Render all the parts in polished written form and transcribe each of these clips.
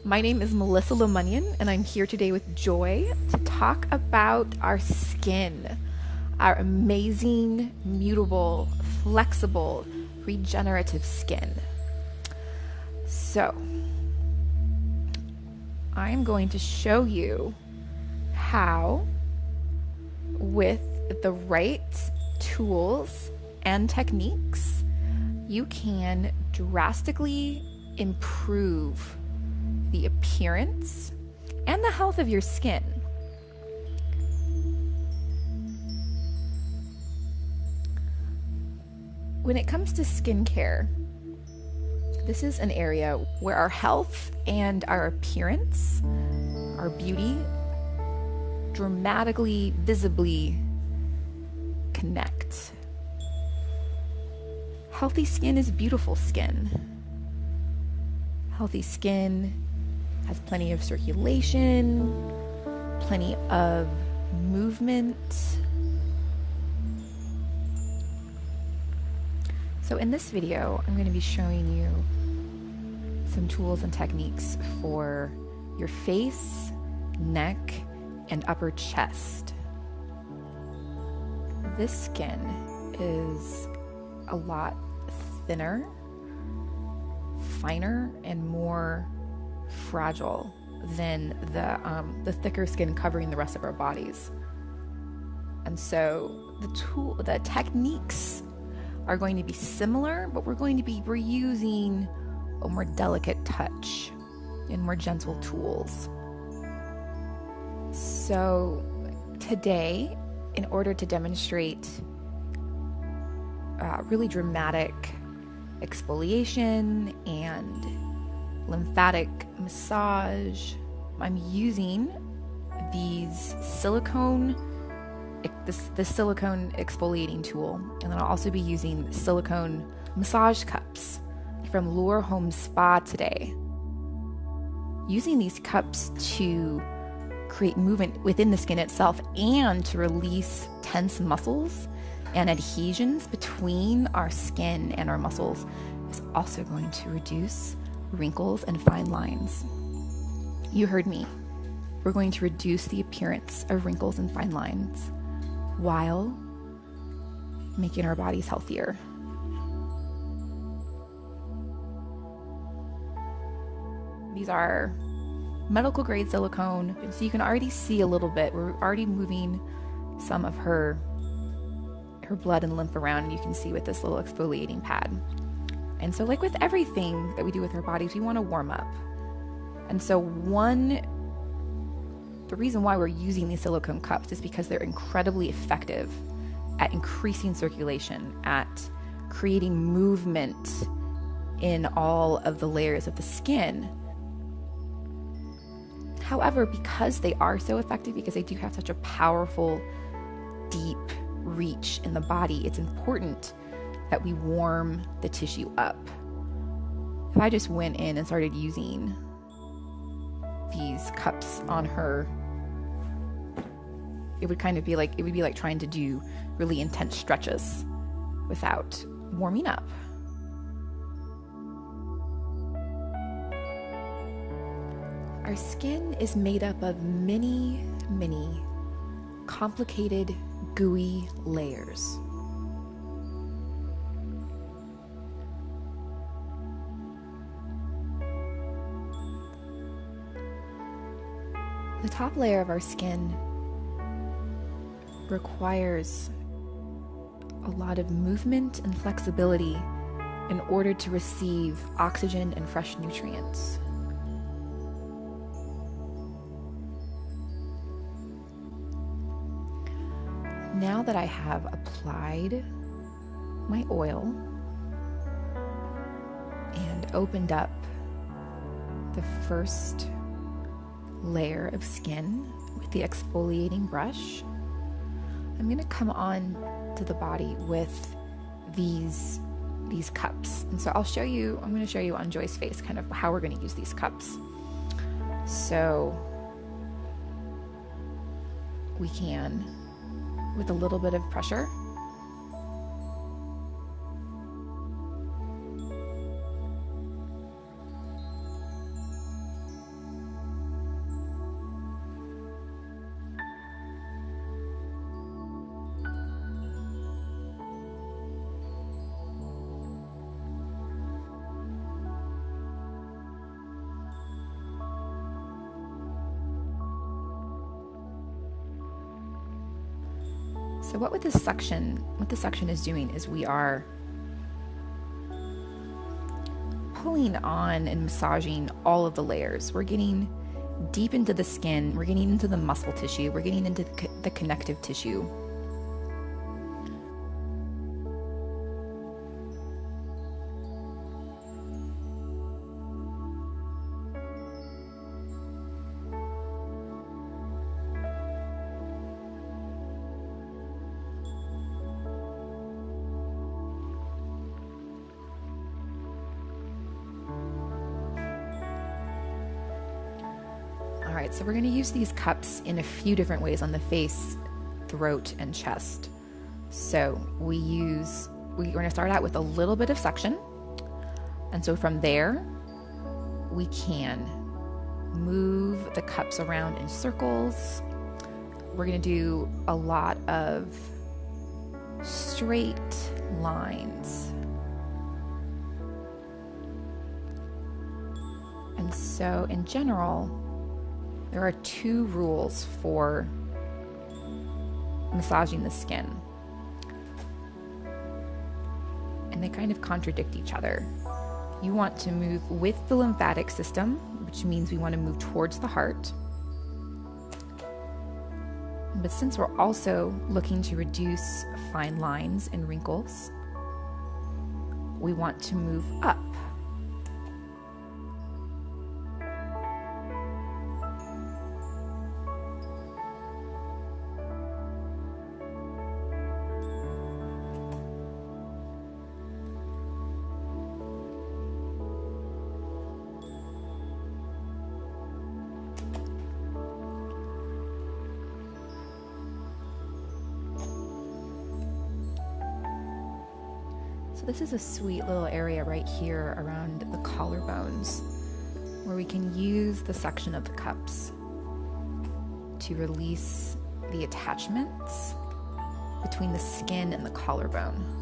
My name is Melissa Lemunion, and I'm here today with Joy to talk about our skin, our amazing, mutable, flexible, regenerative skin. So, I'm going to show you how, with the right tools and techniques, you can drastically improve the appearance and the health of your skin. When it comes to skincare, this is an area where our health and our appearance, our beauty, dramatically, visibly connect. Healthy skin is beautiful skin. Healthy skin has plenty of circulation, plenty of movement. So in this video, I'm going to be showing you some tools and techniques for your face, neck, and upper chest. This skin is a lot thinner, finer, and more fragile than the thicker skin covering the rest of our bodies. And so the techniques are going to be similar, but we're going to be reusing a more delicate touch and more gentle tools. So today, in order to demonstrate really dramatic exfoliation and lymphatic massage, I'm using these silicone exfoliating tool, and then I'll also be using silicone massage cups from Lure Home Spa today. Using these cups to create movement within the skin itself and to release tense muscles and adhesions between our skin and our muscles is also going to reduce wrinkles and fine lines. You heard me. We're going to reduce the appearance of wrinkles and fine lines while making our bodies healthier. These are medical grade silicone, and so you can already see a little bit. We're already moving some of her blood and lymph around, and you can see with this little exfoliating pad. And so, like with everything that we do with our bodies, we want to warm up. And so the reason why we're using these silicone cups is because they're incredibly effective at increasing circulation, at creating movement in all of the layers of the skin. However, because they are so effective, because they do have such a powerful, deep reach in the body, it's important that we warm the tissue up. If I just went in and started using these cups on her, it would be like trying to do really intense stretches without warming up. Our skin is made up of many, many complicated, gooey layers. The top layer of our skin requires a lot of movement and flexibility in order to receive oxygen and fresh nutrients. Now that I have applied my oil and opened up the first layer of skin with the exfoliating brush, I'm going to come on to the body with these cups. And so I'm going to show you on Joy's face kind of how we're going to use these cups. So we can, with a little bit of pressure, So what this section is doing is we are pulling on and massaging all of the layers. We're getting deep into the skin, we're getting into the muscle tissue, we're getting into the connective tissue. All right, so we're going to use these cups in a few different ways on the face, throat, and chest. So we're going to start out with a little bit of suction. And so from there, we can move the cups around in circles. We're going to do a lot of straight lines. And so in general, there are 2 rules for massaging the skin, and they kind of contradict each other. You want to move with the lymphatic system, which means we want to move towards the heart. But since we're also looking to reduce fine lines and wrinkles, we want to move up. So this is a sweet little area right here around the collarbones where we can use the suction of the cups to release the attachments between the skin and the collarbone.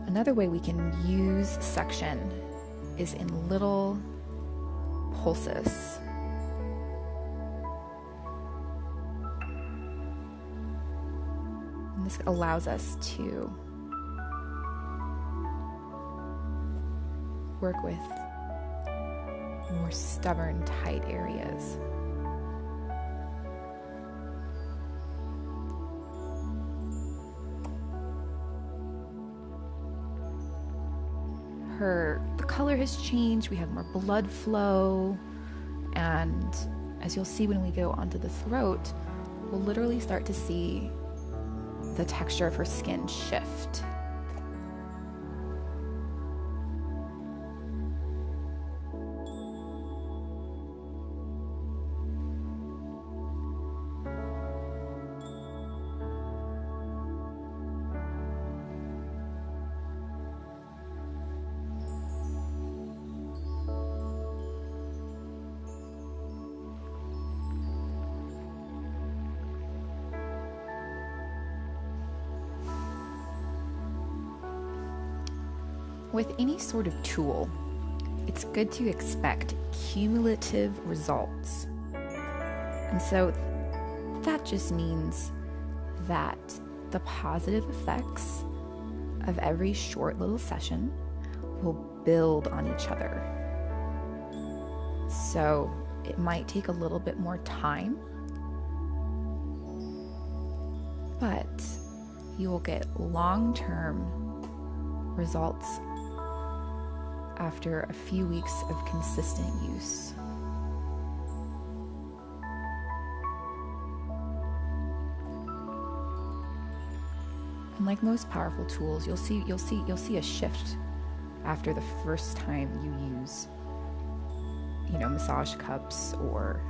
Another way we can use suction is in little pulses. And this allows us to work with more stubborn, tight areas. The color has changed, we have more blood flow, and as you'll see when we go onto the throat, we'll literally start to see the texture of her skin shift. With any sort of tool, it's good to expect cumulative results. And so that just means that the positive effects of every short little session will build on each other. So it might take a little bit more time, but you will get long-term results after a few weeks of consistent use. And like most powerful tools, you'll see a shift after the first time you use, massage cups or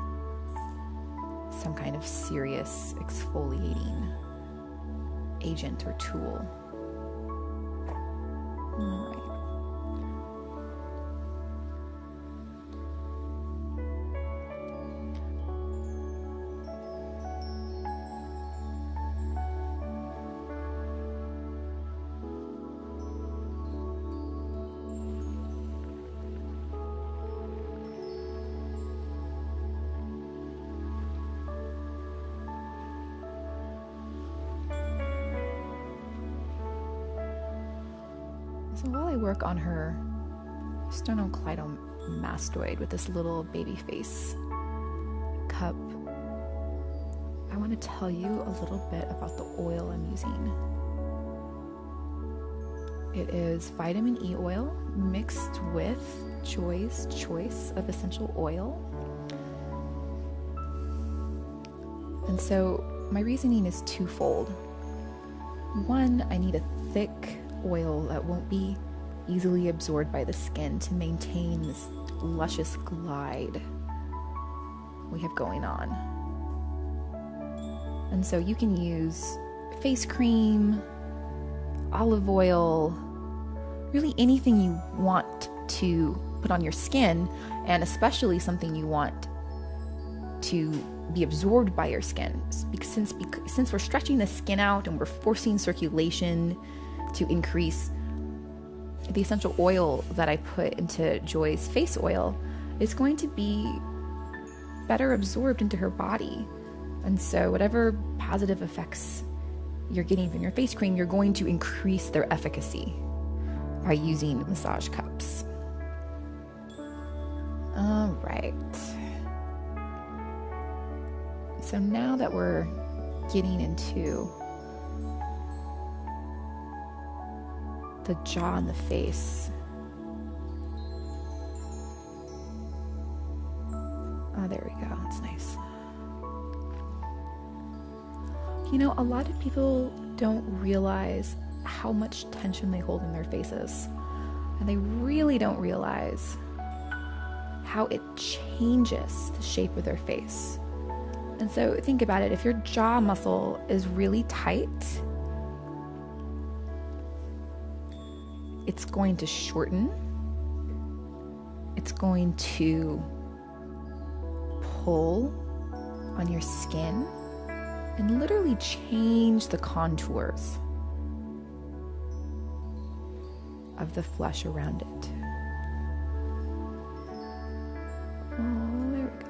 some kind of serious exfoliating agent or tool. All right. So while I work on her sternocleidomastoid with this little baby face cup, I want to tell you a little bit about the oil I'm using. It is vitamin E oil mixed with Joy's Choice of essential oil. And so my reasoning is twofold. One, I need a thick oil that won't be easily absorbed by the skin to maintain this luscious glide we have going on. And so you can use face cream, olive oil, really anything you want to put on your skin, and especially something you want to be absorbed by your skin. Since we're stretching the skin out and we're forcing circulation to increase, the essential oil that I put into Joy's face oil is going to be better absorbed into her body. And so whatever positive effects you're getting from your face cream, you're going to increase their efficacy by using massage cups. All right. So now that we're getting into the jaw and the face. Oh, there we go. That's nice. You know, a lot of people don't realize how much tension they hold in their faces. And they really don't realize how it changes the shape of their face. And so think about it. If your jaw muscle is really tight, it's going to shorten. It's going to pull on your skin and literally change the contours of the flesh around it. Oh, there we go.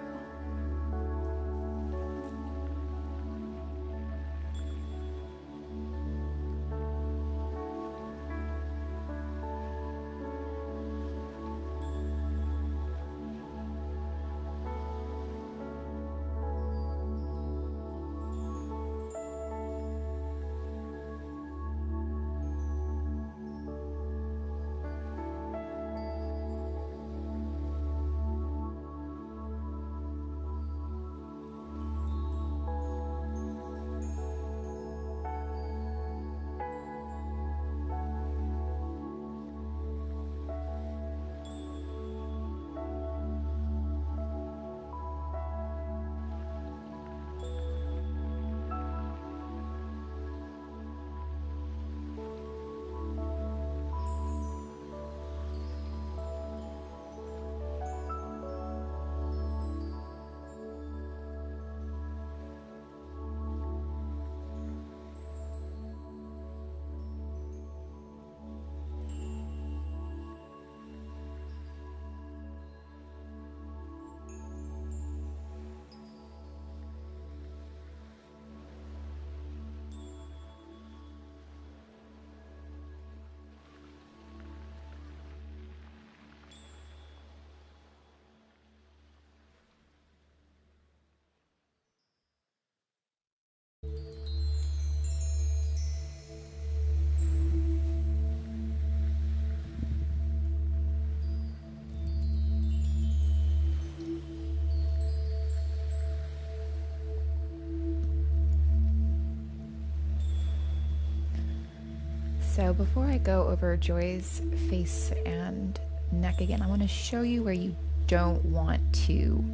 So before I go over Joy's face and neck again, I want to show you where you don't want to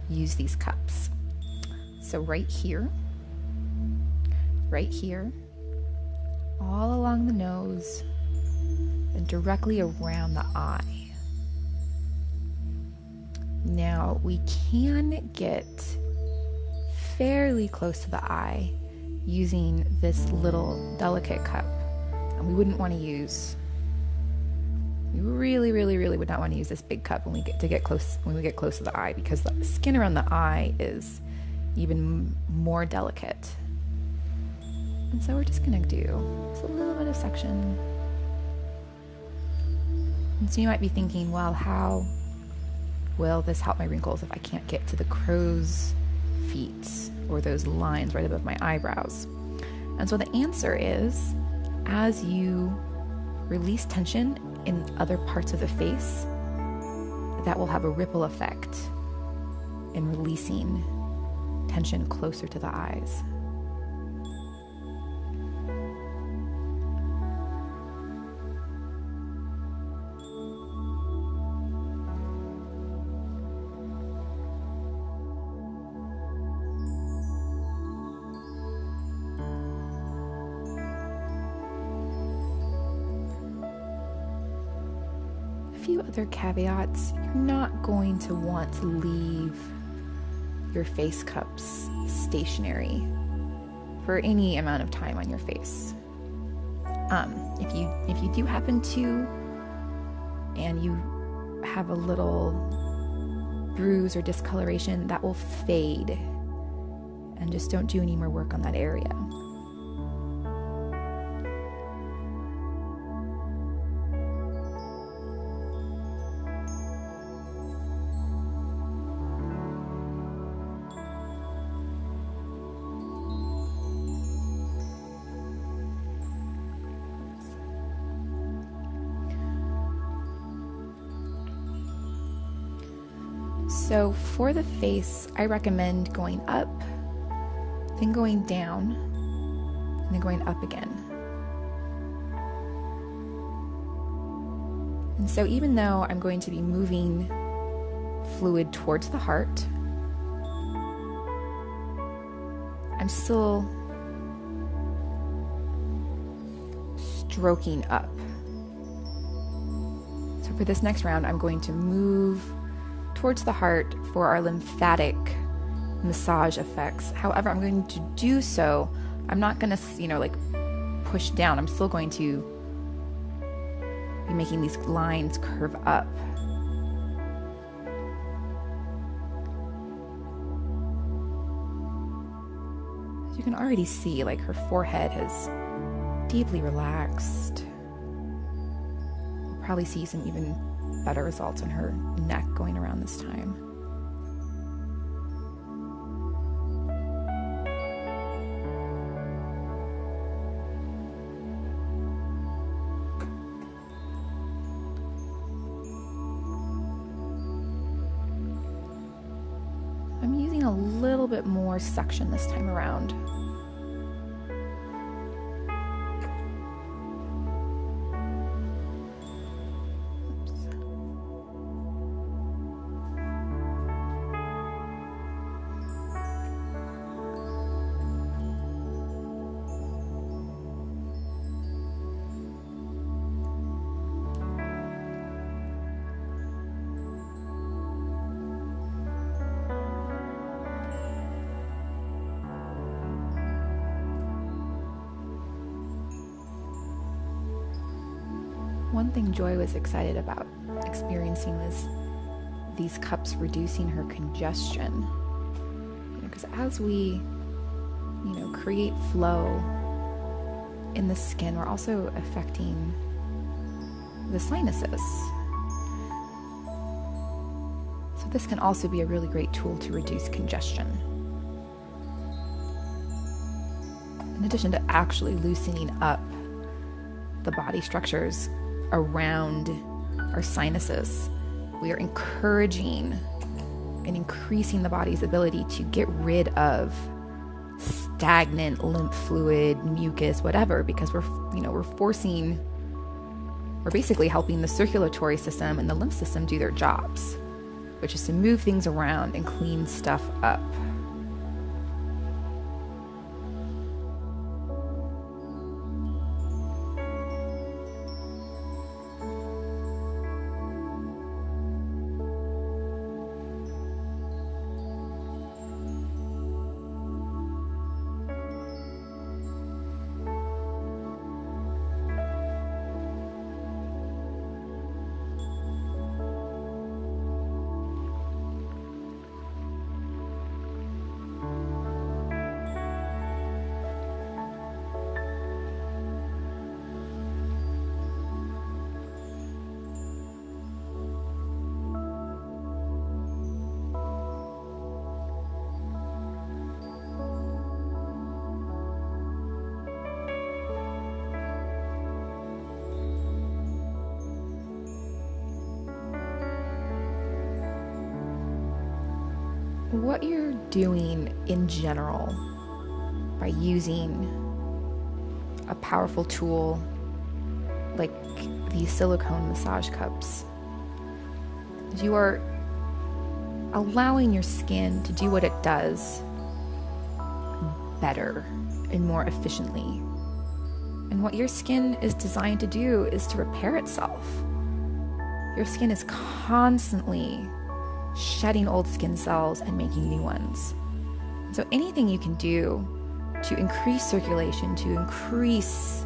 use these cups. So right here, all along the nose and directly around the eye. Now we can get fairly close to the eye using this little delicate cup. And we wouldn't want to use, we really would not want to use this big cup when we get close to the eye, because the skin around the eye is even more delicate. And so we're just gonna do just a little bit of section. And so you might be thinking, well, how will this help my wrinkles if I can't get to the crow's feet or those lines right above my eyebrows? And so the answer is, as you release tension in other parts of the face, that will have a ripple effect in releasing tension closer to the eyes. Few other caveats. You're not going to want to leave your face cups stationary for any amount of time on your face. If you do happen to, and you have a little bruise or discoloration, that will fade, and just don't do any more work on that area. So for the face, I recommend going up, then going down, and then going up again. And so even though I'm going to be moving fluid towards the heart, I'm still stroking up. So for this next round, I'm going to move towards the heart for our lymphatic massage effects. However, I'm going to do so, I'm not going to, like push down. I'm still going to be making these lines curve up. As you can already see, like her forehead has deeply relaxed. We'll probably see some even better results in her neck going around this time. I'm using a little bit more suction this time around. One thing Joy was excited about experiencing was these cups reducing her congestion. Because as we, create flow in the skin, we're also affecting the sinuses. So this can also be a really great tool to reduce congestion. In addition to actually loosening up the body structures around our sinuses, we are encouraging and increasing the body's ability to get rid of stagnant lymph fluid, mucus, whatever, because we're basically helping the circulatory system and the lymph system do their jobs, which is to move things around and clean stuff up. what you're doing in general by using a powerful tool like these silicone massage cups is you are allowing your skin to do what it does better and more efficiently. And what your skin is designed to do is to repair itself. Your skin is constantly shedding old skin cells and making new ones. So anything you can do to increase circulation, to increase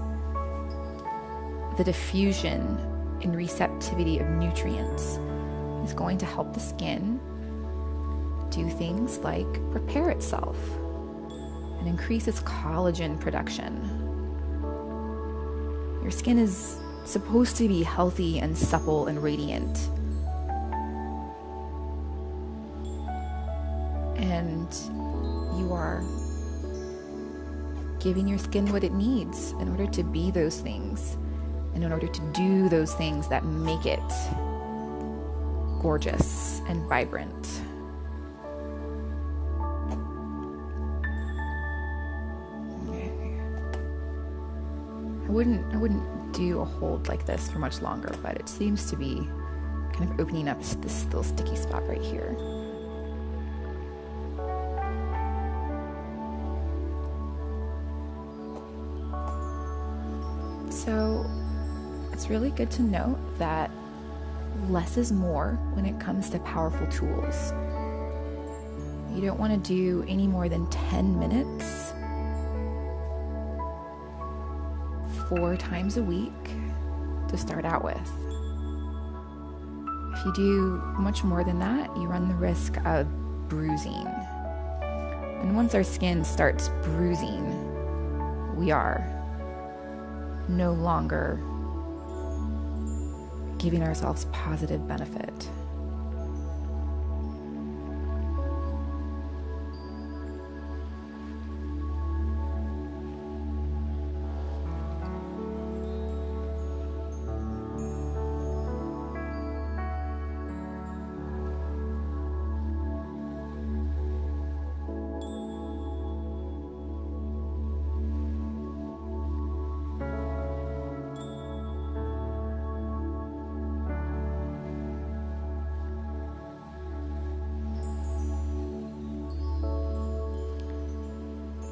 the diffusion and receptivity of nutrients is going to help the skin do things like repair itself and increase its collagen production. Your skin is supposed to be healthy and supple and radiant. And you are giving your skin what it needs in order to be those things, and in order to do those things that make it gorgeous and vibrant. I wouldn't do a hold like this for much longer, but it seems to be kind of opening up this little sticky spot right here. So it's really good to note that less is more when it comes to powerful tools. You don't want to do any more than 10 minutes 4 times a week to start out with. If you do much more than that, you run the risk of bruising. And once our skin starts bruising, we are no longer giving ourselves positive benefit.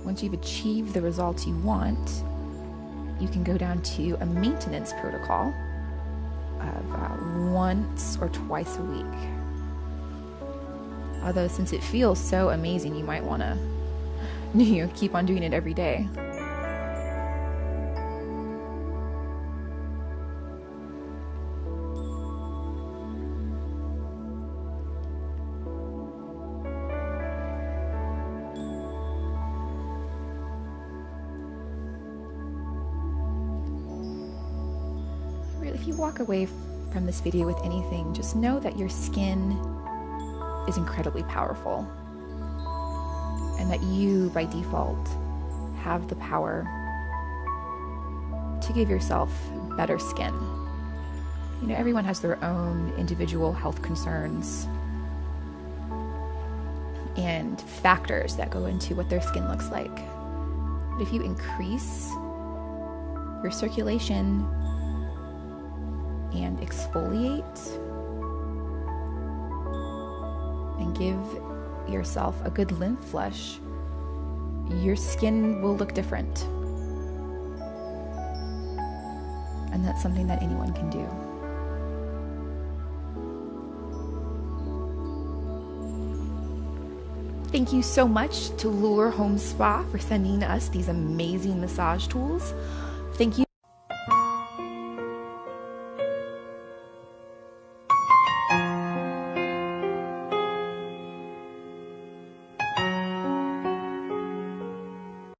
Once you've achieved the results you want, you can go down to a maintenance protocol of once or twice a week. Although since it feels so amazing, you might want to keep on doing it every day. If you walk away from this video with anything, just know that your skin is incredibly powerful, and that you, by default, have the power to give yourself better skin. You know, everyone has their own individual health concerns and factors that go into what their skin looks like. But if you increase your circulation and exfoliate and give yourself a good lymph flush, your skin will look different. And that's something that anyone can do. Thank you so much to Lure Home Spa for sending us these amazing massage tools. Thank you.